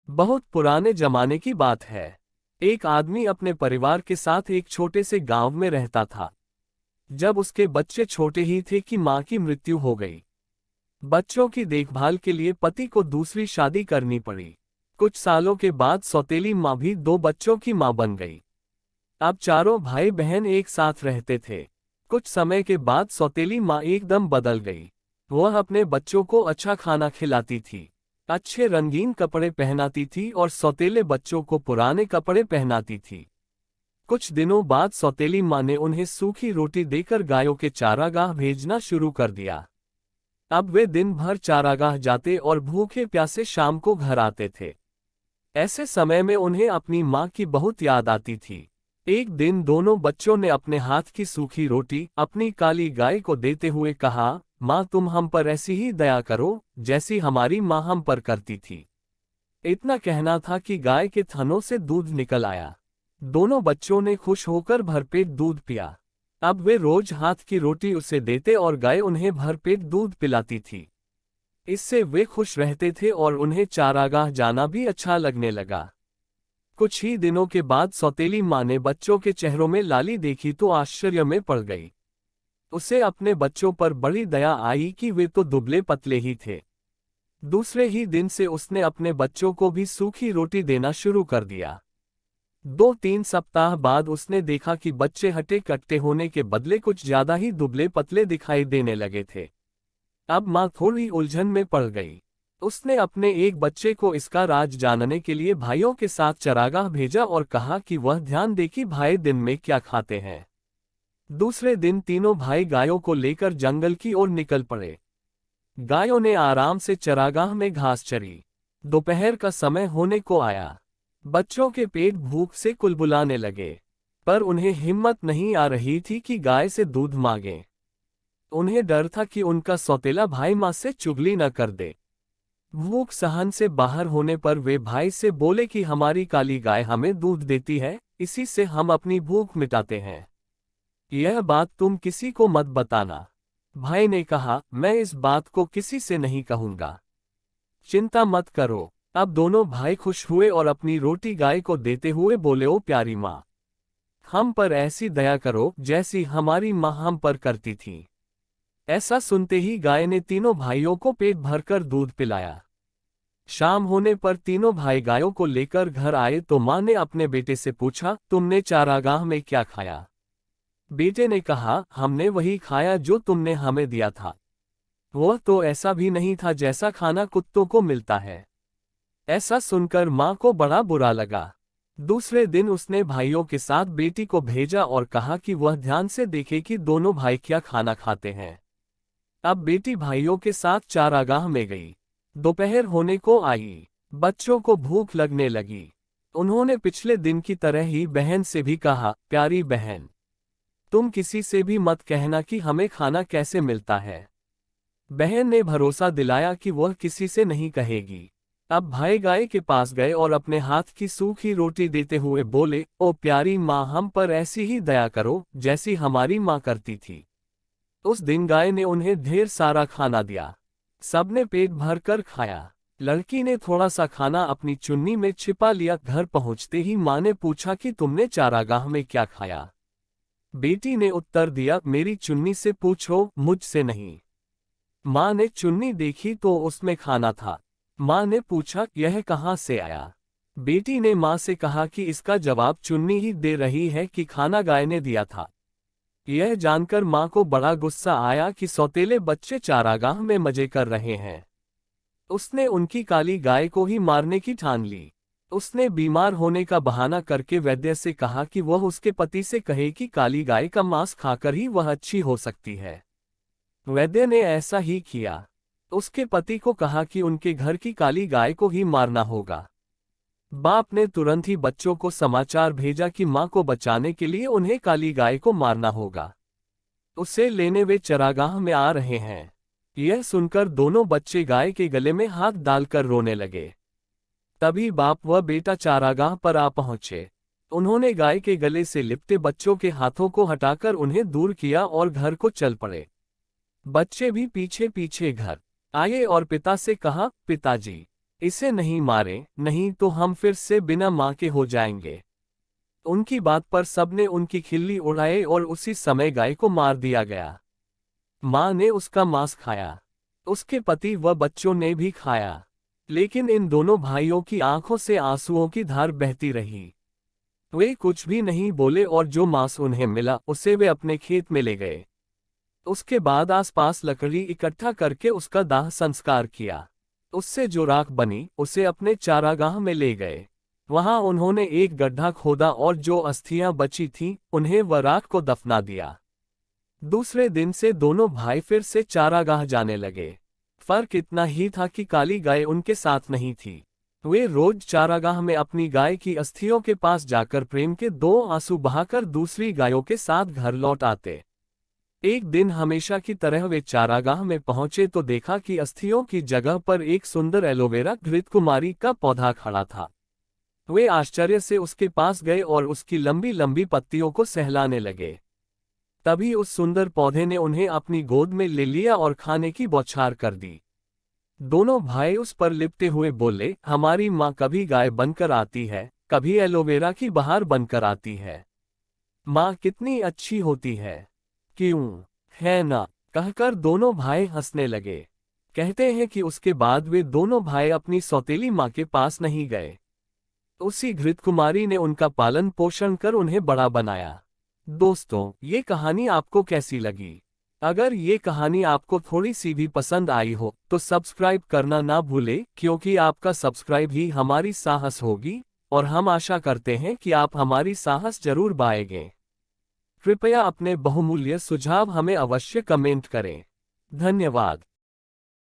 बहुत पुराने जमाने की बात है। एक आदमी अपने परिवार के साथ एक छोटे से गांव में रहता था। जब उसके बच्चे छोटे ही थे कि मां की मृत्यु हो गई। बच्चों की देखभाल के लिए पति को दूसरी शादी करनी पड़ी। कुछ सालों के बाद सौतेली मां भी दो बच्चों की मां बन गई। अब चारों भाई बहन एक साथ रहते थे। कुछ समय के बाद सौतेली मां एकदम बदल गई। वह अपने बच्चों को अच्छा खाना खिलाती थी, अच्छे रंगीन कपड़े पहनाती थी और सौतेले बच्चों को पुराने कपड़े पहनाती थी। कुछ दिनों बाद सौतेली मां ने उन्हें सूखी रोटी देकर गायों के चारागाह भेजना शुरू कर दिया। अब वे दिन भर चारागाह जाते और भूखे प्यासे शाम को घर आते थे। ऐसे समय में उन्हें अपनी मां की बहुत याद आती थी। एक दिन दोनों बच्चों ने अपने हाथ की सूखी रोटी अपनी काली गाय को देते हुए कहा, मां तुम हम पर ऐसी ही दया करो जैसी हमारी मां हम पर करती थी। इतना कहना था कि गाय के थनों से दूध निकल आया। दोनों बच्चों ने खुश होकर भरपेट दूध पिया। अब वे रोज हाथ की रोटी उसे देते और गाय उन्हें भरपेट दूध पिलाती थी। इससे वे खुश रहते थे और उन्हें चारागाह जाना भी अच्छा लगने लगा। कुछ ही दिनों के बाद सौतेली मां ने बच्चों के चेहरों में लाली देखी तो आश्चर्य में पड़ गई। उसे अपने बच्चों पर बड़ी दया आई कि वे तो दुबले पतले ही थे। दूसरे ही दिन से उसने अपने बच्चों को भी सूखी रोटी देना शुरू कर दिया। 2-3 सप्ताह बाद उसने देखा कि बच्चे हटे कट्टे होने के बदले कुछ ज्यादा ही दुबले पतले दिखाई देने लगे थे। अब मां थोड़ी उलझन में पड़ गई। उसने अपने एक बच्चे को इसका राज जानने के लिए भाइयों के साथ चरागाह भेजा और कहा कि वह ध्यान दे कि भाई दिन में क्या खाते हैं। दूसरे दिन तीनों भाई गायों को लेकर जंगल की ओर निकल पड़े। गायों ने आराम से चरागाह में घास चरी। दोपहर का समय होने को आया। बच्चों के पेट भूख से कुलबुलाने लगे, पर उन्हें हिम्मत नहीं आ रही थी कि गाय से दूध मांगे। उन्हें डर था कि उनका सौतेला भाई मां से चुगली न कर दे। भूख सहन से बाहर होने पर वे भाई से बोले कि हमारी काली गाय हमें दूध देती है, इसी से हम अपनी भूख मिटाते हैं। यह बात तुम किसी को मत बताना। भाई ने कहा, मैं इस बात को किसी से नहीं कहूंगा। चिंता मत करो। अब दोनों भाई खुश हुए और अपनी रोटी गाय को देते हुए बोले, ओ प्यारी माँ, हम पर ऐसी दया करो जैसी हमारी माँ हम पर करती थी। ऐसा सुनते ही गाय ने तीनों भाइयों को पेट भरकर दूध पिलाया। शाम होने पर तीनों भाई गायों को लेकर घर आए तो माँ ने अपने बेटे से पूछा, तुमने चारागाह में क्या खाया? बेटे ने कहा, हमने वही खाया जो तुमने हमें दिया था। वह तो ऐसा भी नहीं था जैसा खाना कुत्तों को मिलता है। ऐसा सुनकर माँ को बड़ा बुरा लगा। दूसरे दिन उसने भाइयों के साथ बेटी को भेजा और कहा कि वह ध्यान से देखे कि दोनों भाई क्या खाना खाते हैं। अब बेटी भाइयों के साथ चारागाह में गई। दोपहर होने को आई। बच्चों को भूख लगने लगी। उन्होंने पिछले दिन की तरह ही बहन से भी कहा, प्यारी बहन, तुम किसी से भी मत कहना कि हमें खाना कैसे मिलता है। बहन ने भरोसा दिलाया कि वह किसी से नहीं कहेगी। अब भाई गाय के पास गए और अपने हाथ की सूखी रोटी देते हुए बोले, ओ प्यारी माँ, हम पर ऐसी ही दया करो जैसी हमारी माँ करती थी। उस दिन गाय ने उन्हें ढेर सारा खाना दिया। सबने पेट भर कर खाया। लड़की ने थोड़ा सा खाना अपनी चुन्नी में छिपा लिया। घर पहुंचते ही माँ ने पूछा कि तुमने चारागाह में क्या खाया? बेटी ने उत्तर दिया, मेरी चुन्नी से पूछो, मुझसे नहीं। माँ ने चुन्नी देखी तो उसमें खाना था। माँ ने पूछा, यह कहाँ से आया? बेटी ने माँ से कहा कि इसका जवाब चुन्नी ही दे रही है कि खाना गाय ने दिया था। यह जानकर माँ को बड़ा गुस्सा आया कि सौतेले बच्चे चारागाह में मजे कर रहे हैं। उसने उनकी काली गाय को ही मारने की ठान ली। उसने बीमार होने का बहाना करके वैद्य से कहा कि वह उसके पति से कहे कि काली गाय का मांस खाकर ही वह अच्छी हो सकती है। वैद्य ने ऐसा ही किया। उसके पति को कहा कि उनके घर की काली गाय को ही मारना होगा। बाप ने तुरंत ही बच्चों को समाचार भेजा कि मां को बचाने के लिए उन्हें काली गाय को मारना होगा। उसे लेने वे चरागाह में आ रहे हैं। यह सुनकर दोनों बच्चे गाय के गले में हाथ डालकर रोने लगे। तभी बाप व बेटा चारागाह पर आ पहुंचे। उन्होंने गाय के गले से लिपटे बच्चों के हाथों को हटाकर उन्हें दूर किया और घर को चल पड़े। बच्चे भी पीछे पीछे घर आए और पिता से कहा, पिताजी, इसे नहीं मारे, नहीं तो हम फिर से बिना मां के हो जाएंगे। उनकी बात पर सबने उनकी खिल्ली उड़ाई और उसी समय गाय को मार दिया गया। मां ने उसका मांस खाया। उसके पति व बच्चों ने भी खाया। लेकिन इन दोनों भाइयों की आंखों से आंसुओं की धार बहती रही। वे कुछ भी नहीं बोले और जो मांस उन्हें मिला उसे वे अपने खेत में ले गए। उसके बाद आसपास लकड़ी इकट्ठा करके उसका दाह संस्कार किया। उससे जो राख बनी उसे अपने चारागाह में ले गए। वहां उन्होंने एक गड्ढा खोदा और जो अस्थियां बची थीं उन्हें व राख को दफना दिया। दूसरे दिन से दोनों भाई फिर से चारागाह जाने लगे। फर्क इतना ही था कि काली गाय उनके साथ नहीं थी। वे रोज चारागाह में अपनी गाय की अस्थियों के पास जाकर प्रेम के 2 आंसू बहाकर दूसरी गायों के साथ घर लौट आते। एक दिन हमेशा की तरह वे चारागाह में पहुंचे तो देखा कि अस्थियों की जगह पर एक सुंदर एलोवेरा घृतकुमारी का पौधा खड़ा था। वे आश्चर्य से उसके पास गए और उसकी लंबी लंबी पत्तियों को सहलाने लगे। तभी उस सुंदर पौधे ने उन्हें अपनी गोद में ले लिया और खाने की बौछार कर दी। दोनों भाई उस पर लिपटे हुए बोले, हमारी माँ कभी गाय बनकर आती है, कभी एलोवेरा की बहार बनकर आती है। माँ कितनी अच्छी होती है, क्यों है ना? कहकर दोनों भाई हंसने लगे। कहते हैं कि उसके बाद वे दोनों भाई अपनी सौतेली माँ के पास नहीं गए। उसी घृतकुमारी ने उनका पालन पोषण कर उन्हें बड़ा बनाया। दोस्तों, ये कहानी आपको कैसी लगी? अगर ये कहानी आपको थोड़ी सी भी पसंद आई हो तो सब्सक्राइब करना ना भूले, क्योंकि आपका सब्सक्राइब ही हमारी साहस होगी और हम आशा करते हैं कि आप हमारी साहस जरूर बाएंगे। कृपया अपने बहुमूल्य सुझाव हमें अवश्य कमेंट करें। धन्यवाद।